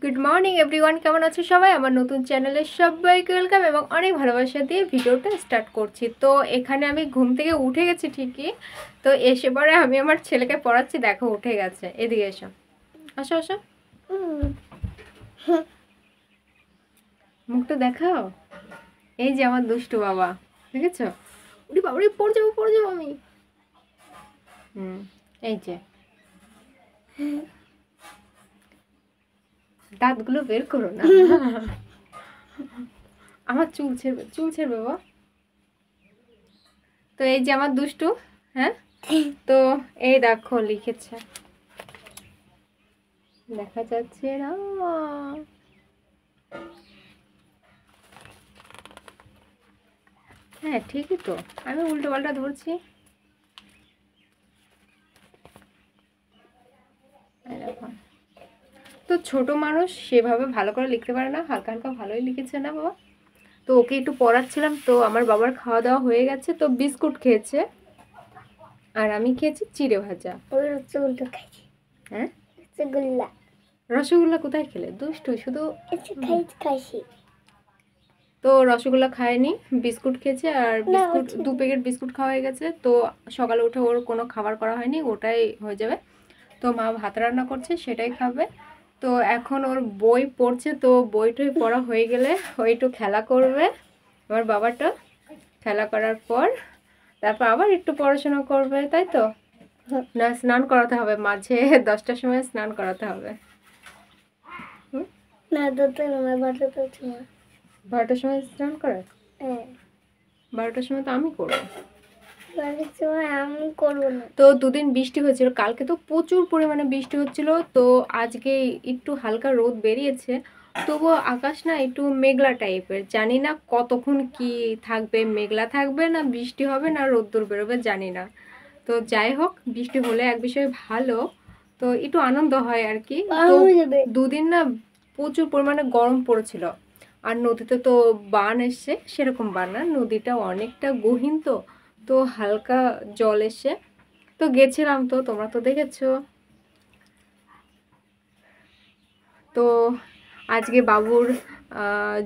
Good morning everyone, কেমন আছো সবাই? আমার নতুন চ্যানেলে সবাইকে ওয়েলকাম এবং অনেক ভালোবাসা দিয়ে ভিডিওটা স্টার্ট করছি। তো এখানে আমি ঘুম থেকে উঠে গেছি ঠিকই, তো এসে পরে আমি আমার ছেলেকে পড়াচ্ছি। দেখো উঠে গেছে, এদিকে এসো, আসো আসো, মুখটা দেখাও। এই যে আমার দুষ্টু বাবা, দেখেছো? উড়ি বাবা, পড়ে যাবো আমি। এই যে দাঁতগুলো বের করো না। আমার চুল ছেড়বে বাবা। তো এই যে আমার দুষ্টু, হ্যাঁ। তো এই দেখো লিখেছে, দেখা যাচ্ছে না? হ্যাঁ ঠিকই তো, আমি উল্টো পাল্টা ধরছি। তো ছোট মানুষ সেভাবে ভালো করে লিখতে পারে না, হালকা হালকা ভালোই লিখেছে না বাবা। তো ওকে একটু পড়াচ্ছিলাম, তো আমার বাবার খাওয়া দাওয়া হয়ে গেছে, তো বিস্কুট খেয়েছে আর আমি খেয়েছি চিড়ে ভাজা। হ্যাঁ, রসগোল্লা কোথায় খেলে? দুষ্টু শুধু খাইছি। তো রসগোল্লা খায়নি, বিস্কুট খেয়েছে, আর বিস্কুট 2 প্যাকেট বিস্কুট খাওয়া হয়ে গেছে। তো সকালে উঠে ওর কোনো খাবার করা হয়নি, ওটাই হয়ে যাবে। তো মা ভাত রান্না করছে, সেটাই খাবে। তো এখন ওর বই পড়ছে, তো বইটই পড়া হয়ে গেলে ও একটু খেলা করবে। আমার বাবাটা খেলা করার পর তারপর আবার একটু পড়াশোনা করবে, তাই তো? না, স্নান করাতে হবে মাঝে 10টার সময় স্নান করাতে হবে। না, 12টার সময় স্নান করে। 12টার সময় তো আমি করবো। তো দুদিন বৃষ্টি হয়েছিল, কালকে তো প্রচুর পরিমাণে বৃষ্টি হচ্ছিল। তো আজকে একটু হালকা রোদ বেরিয়েছে, তবুও আকাশ না একটু মেঘলা টাইপের। জানি না কতক্ষণ কি থাকবে, মেঘলা থাকবে না বৃষ্টি হবে না রোদ্দুর বেরোবে, জানি না। তো যাই হোক, বৃষ্টি হলে এক বিষয়ে ভালো, তো একটু আনন্দ হয় আর কি। তো দুদিন না প্রচুর পরিমাণে গরম পড়েছিল। আর নদীতে তো বান এসছে, সেরকম বান না, নদীটা অনেকটা গহীন, তো তো হালকা জল এসে তো গেছিলাম। তো তোমরা তো দেখেছো। তো আজকে বাবুর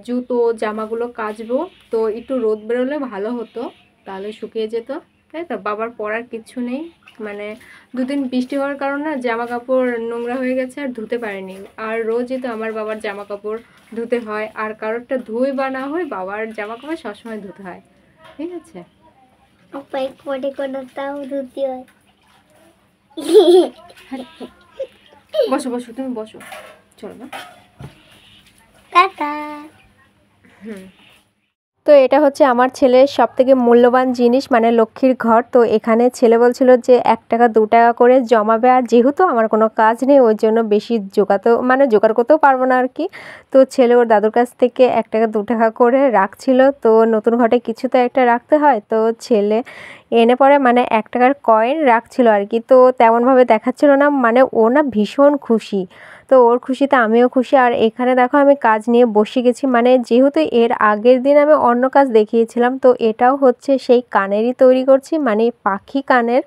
জুতো জামাগুলো কাচবো, তো একটু রোদ বেরোলে ভালো হতো, তাহলে শুকিয়ে যেত, তাই তো? বাবার পরার কিচ্ছু নেই, মানে দুদিন বৃষ্টি হওয়ার কারণে জামা কাপড় নোংরা হয়ে গেছে আর ধুতে পারিনি। আর রোজই তো আমার বাবার জামা কাপড় ধুতে হয়, আর কারোরটা ধুই বা না হয় বাবার জামা কাপড় সবসময় ধুতে হয়, ঠিক আছে? বসো বসো, তুমি বসো, চলো না। তো এটা হচ্ছে আমার ছেলের সবথেকে মূল্যবান জিনিস, মানে লক্ষ্মীর ঘর। তো এখানে ছেলে বলছিল যে 1 টাকা 2 টাকা করে জমাবে, আর যেহেতু আমার কোনো কাজ নেই ওই জন্য বেশি জোগাড় করতেও পারবো না আর কি। তো ছেলে ওর দাদুর কাছ থেকে 1 টাকা 2 টাকা করে রাখছিল। তো নতুন ঘরে কিছু তো একটা রাখতে হয়, তো ছেলে এনে পরে মানে 1 টাকার কয়েন রাখছিল আর কি। তো তেমনভাবে দেখাচ্ছিল না, মানে ও না ভীষণ খুশি। তো ওর খুশিতে আমিও খুশি। আর এখানে দেখো আমি কাজ নিয়ে বসে গেছি, মানে যেহেতু এর আগের দিন আমি অন্য কাজ দেখিয়েছিলাম, তো এটাও হচ্ছে সেই কানেরই তৈরি করছি, মানে পাখি কানের।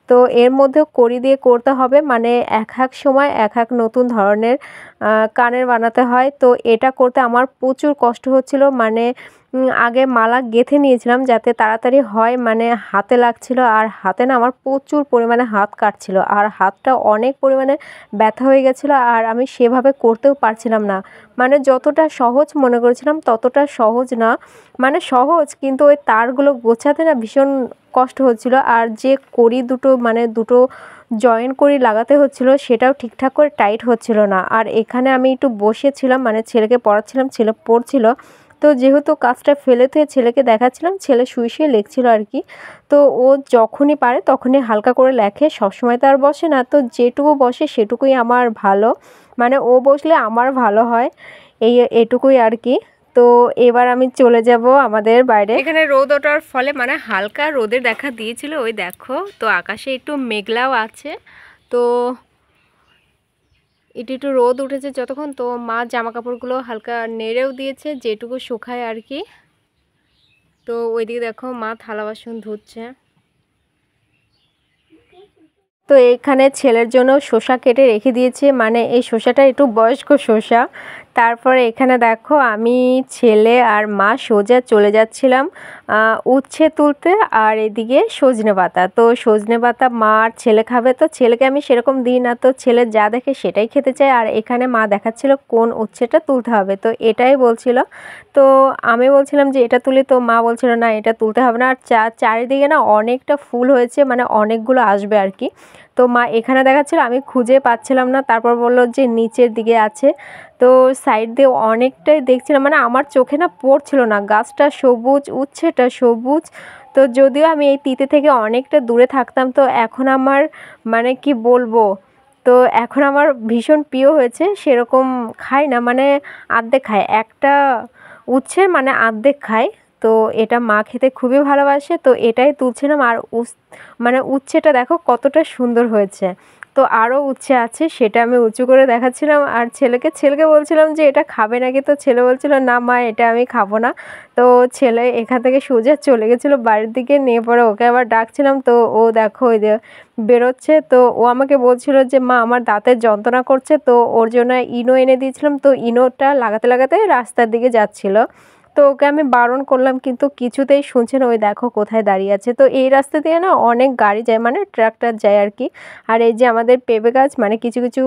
তো এর মধ্যেও কড়ি দিয়ে করতে হবে, মানে এক এক সময় এক এক নতুন ধরনের কানের বানাতে হয়। তো এটা করতে আমার প্রচুর কষ্ট হচ্ছিল, মানে আগে মালা গেঁথে নিয়েছিলাম যাতে তাড়াতাড়ি হয়, মানে হাতে লাগছিল, আর হাতে না আমার প্রচুর পরিমাণে হাত কাটছিল, আর হাতটা অনেক পরিমাণে ব্যথা হয়ে গেছিলো, আর আমি সেভাবে করতেও পারছিলাম না। মানে যতটা সহজ মনে করেছিলাম ততটা সহজ না, মানে সহজ কিন্তু ওই তারগুলো গোছাতে না ভীষণ কষ্ট হচ্ছিলো। আর যে কড়ি দুটো, মানে দুটো জয়েন কড়ি লাগাতে হচ্ছিলো, সেটাও ঠিকঠাক করে টাইট হচ্ছিল না। আর এখানে আমি একটু বসেছিলাম, মানে ছেলেকে পড়াচ্ছিলাম, ছেলে পড়ছিল। তো যেহেতু কাজটা ফেলে দিয়ে ছেলেকে দেখাচ্ছিলাম, ছেলে শুয়ে শুয়ে লিখছিল আর কি। তো ও যখনই পারে তখনই হালকা করে লেখে, সবসময় তো আর বসে না, তো যেটুকু বসে সেটুকুই আমার ভালো, মানে ও বসলে আমার ভালো হয়, এটুকুই আর কি। তো এবার আমি চলে যাব আমাদের বাইরে। এখানে রোদ ওঠার ফলে মানে হালকা রোদের দেখা দিয়েছিল, ওই দেখো। তো আকাশে একটু মেঘলাও আছে, তো একটু একটু রোদ উঠেছে যতক্ষণ। তো মা জামা কাপড়গুলো হালকা নেড়েও দিয়েছে, যেটুকু শুকায় আর কি। তো ওইদিকে দেখো মা থালা বাসন ধুচ্ছে। তো এখানে ছেলের জন্য শসা কেটে রেখে দিয়েছে, মানে এই শসাটা একটু বয়স্ক শসা। তারপরে এখানে দেখো আমি, ছেলে আর মা সোজা চলে যাচ্ছিলাম উচ্ছে তুলতে, আর এদিকে সজনে পাতা। তো সজনে পাতা মা আর ছেলে খাবে, তো ছেলেকে আমি সেরকম দিই না, তো ছেলে যা দেখে সেটাই খেতে চায়। আর এখানে মা দেখাচ্ছিল কোন উচ্ছেটা তুলতে হবে, তো এটাই বলছিল। তো আমি বলছিলাম যে এটা তুলি, তো মা বলছিল না এটা তুলতে হবে না। আর চারিদিকে না অনেকটা ফুল হয়েছে, মানে অনেকগুলো আসবে আর কি। তো মা এখানে দেখাচ্ছিল, আমি খুঁজে পাচ্ছিলাম না, তারপর বলল যে নিচের দিকে আছে। তো সাইড দিয়ে অনেকটাই দেখছিলাম, মানে আমার চোখে না পড়ছিল না, গাছটা সবুজ, উচ্ছেটা সবুজ। তো যদিও আমি এই তিতে থেকে অনেকটা দূরে থাকতাম, তো এখন আমার মানে কি বলবো, তো এখন আমার ভীষণ প্রিয় হয়েছে। সেরকম খাই না, মানে আর্ধেক খাই, একটা উচ্ছের মানে আর্ধেক খাই। তো এটা মা খেতে খুবই ভালোবাসে, তো এটাই তুলছিলাম। আর মানে উচ্ছেটা দেখো কতটা সুন্দর হয়েছে। তো আরও উচ্ছে আছে, সেটা আমি উঁচু করে দেখাচ্ছিলাম আর ছেলেকে বলছিলাম যে এটা খাবে নাকি, তো ছেলে বলছিল না মা এটা আমি খাবো না। তো ছেলে এখান থেকে সোজা চলে গেছিলো বাড়ির দিকে, নিয়ে পরে ওকে আবার ডাকছিলাম, তো ও দেখো ওই যে বেরোচ্ছে। তো ও আমাকে বলছিল যে মা আমার দাঁতের যন্ত্রণা করছে, তো ওর জন্য ইনো এনে দিয়েছিলাম। তো ইনোটা লাগাতে লাগাতে রাস্তার দিকে যাচ্ছিলো, তো ওকে আমি বারণ করলাম কিন্তু কিছুতেই শুনছে না। ওই দেখো কোথায় দাঁড়িয়ে আছে। তো এই রাস্তা দিয়ে না অনেক গাড়ি যায়, মানে ট্রাক্টর যায় আর কি। আর এই যে আমাদের পেঁপে গাছ, মানে কিছু কিছু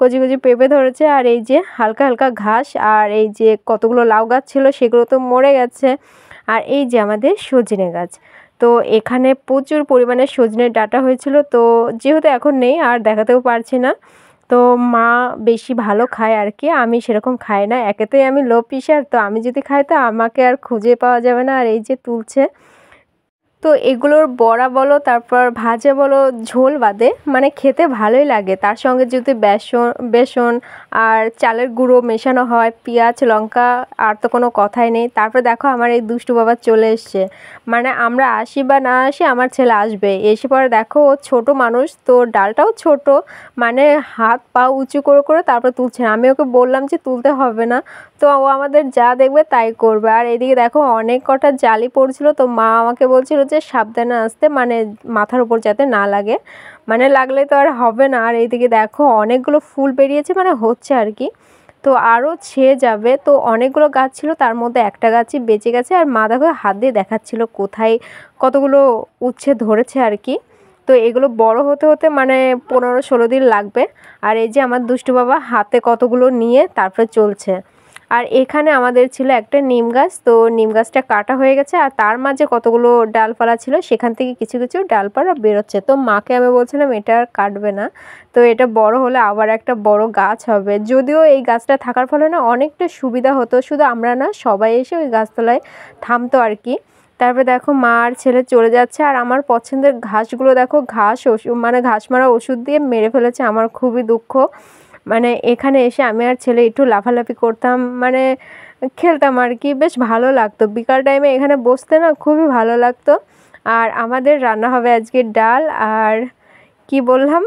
কচি কচি পেঁপে ধরেছে, আর এই যে হালকা হালকা ঘাস, আর এই যে কতগুলো লাউ গাছ ছিল সেগুলো তো মরে গেছে। আর এই যে আমাদের সজনে গাছ, তো এখানে প্রচুর পরিমাণে সজনের ডাঁটা হয়েছিল, তো যেহেতু এখন নেই আর দেখাতেও পারছি না। তো মা বেশি ভালো খায় আর কি, আমি সেরকম খাই না। একেতেই আমি লো প্রেশার, তো আমি যদি খাই তো আমাকে আর খুঁজে পাওয়া যাবে না। আর এই যে তুলছে, তো এগুলোর বড়া বলো, তারপর ভাজা বলো, ঝোল বাদে মানে খেতে ভালোই লাগে। তার সঙ্গে যদি বেসন আর চালের গুঁড়ো মেশানো হয়, পেঁয়াজ লঙ্কা, আর তো কোনো কথাই নেই। তারপর দেখো আমার এই দুষ্টু বাবা চলে এসছে, মানে আমরা আসি বা না আসি আমার ছেলে আসবে। এসে পরে দেখো ও ছোটো মানুষ, তো ডালটাও ছোট, মানে হাত পা উঁচু করে করে তারপর তুলছে। আমি ওকে বললাম যে তুলতে হবে না, তো ও আমাদের যা দেখবে তাই করবে। আর এদিকে দেখো অনেক কটা জালি পড়ছিল, তো মা আমাকে বলছিল যে সাবধানে আসতে, মানে মাথার উপর যাতে না লাগে, মানে লাগলে তো আর হবে না। আর এইদিকে দেখো অনেকগুলো ফুল বেরিয়েছে, মানে হচ্ছে আর কি। তো আরও ছেয়ে যাবে। তো অনেকগুলো গাছ ছিল, তার মধ্যে একটা গাছই বেঁচে গেছে। আর মা দেখো হাত দিয়ে দেখাচ্ছিল কোথায় কতগুলো উচ্ছে ধরেছে আর কি। তো এগুলো বড় হতে হতে মানে 15-16 দিন লাগবে। আর এই যে আমার দুষ্টু বাবা হাতে কতগুলো নিয়ে তারপরে চলছে। আর এখানে আমাদের ছিল একটা নিম গাছ, তো নিম গাছটা কাটা হয়ে গেছে, আর তার মাঝে কতগুলো ডালপালা ছিল, সেখান থেকে কিছু কিছু ডালপালা বেরোচ্ছে। তো মাকে আমি বলছিলাম এটা আর কাটবে না, তো এটা বড় হলে আবার একটা বড় গাছ হবে। যদিও এই গাছটা থাকার ফলে না অনেকটা সুবিধা হতো, শুধু আমরা না সবাই এসে ওই গাছতলায় থামতো আর কি। তারপরে দেখো মা আর ছেলে চলে যাচ্ছে। আর আমার পছন্দের ঘাসগুলো দেখো, মানে ঘাস মারা ওষুধ দিয়ে মেরে ফেলেছে, আমার খুবই দুঃখ। মানে এখানে এসে আমি আর ছেলে একটু লাফালাফি করতাম, মানে খেলতাম আর কি, বেশ ভালো লাগতো। বিকাল টাইমে এখানে বসতে না খুবই ভালো লাগতো। আর আমাদের রান্না হবে আজকে ডাল আর কি বললাম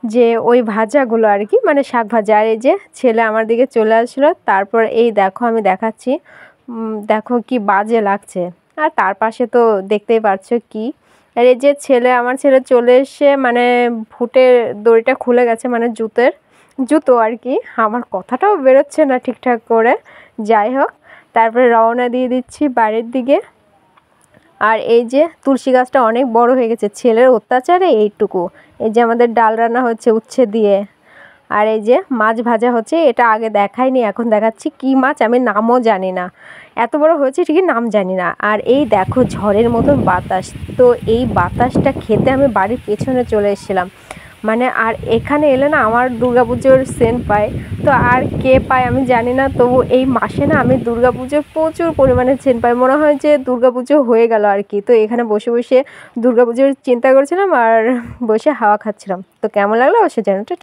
যে ওই ভাজাগুলো আর কি, মানে শাক ভাজা। আর এই যে ছেলে আমার দিকে চলে আসলো, তারপর এই দেখো আমি দেখাচ্ছি, দেখো কি বাজে লাগছে। আর তার পাশে তো দেখতেই পাচ্ছো কি। আর এই যে আমার ছেলে চলে এসে, মানে ফুটের দড়িটা খুলে গেছে, মানে জুতো আর কি। আমার কথাটাও বেরোচ্ছে না ঠিকঠাক করে, যাই হোক। তারপরে রওনা দিয়ে দিচ্ছি বাড়ির দিকে। আর এই যে তুলসী গাছটা অনেক বড় হয়ে গেছে, ছেলের অত্যাচারে এইটুকু। এই যে আমাদের ডাল রান্না হচ্ছে উচ্ছে দিয়ে, আর এই যে মাছ ভাজা হচ্ছে। এটা আগে দেখাইনি, এখন দেখাচ্ছি। কি মাছ আমি নামও জানি না, এত বড় হয়েছে ঠিকই নাম জানি না। আর এই দেখো ঝড়ের মতন বাতাস, তো এই বাতাসটা খেতে আমি বাড়ির পেছনে চলে এসেছিলাম। মানে আর এখানে এলে না আমার দুর্গাপুজোর সেন্ট পায়, তো আর কে পায় আমি জানি না, তবু এই মাসে না আমি দুর্গাপুজোর প্রচুর পরিমাণে সেন্ট পাই, মনে হয় যে দুর্গাপুজো হয়ে গেল আর কি। তো এখানে বসে বসে দুর্গাপুজোর চিন্তা করছিলাম আর বসে হাওয়া খাচ্ছিলাম। তো কেমন লাগলো অবশ্যই জানাতে।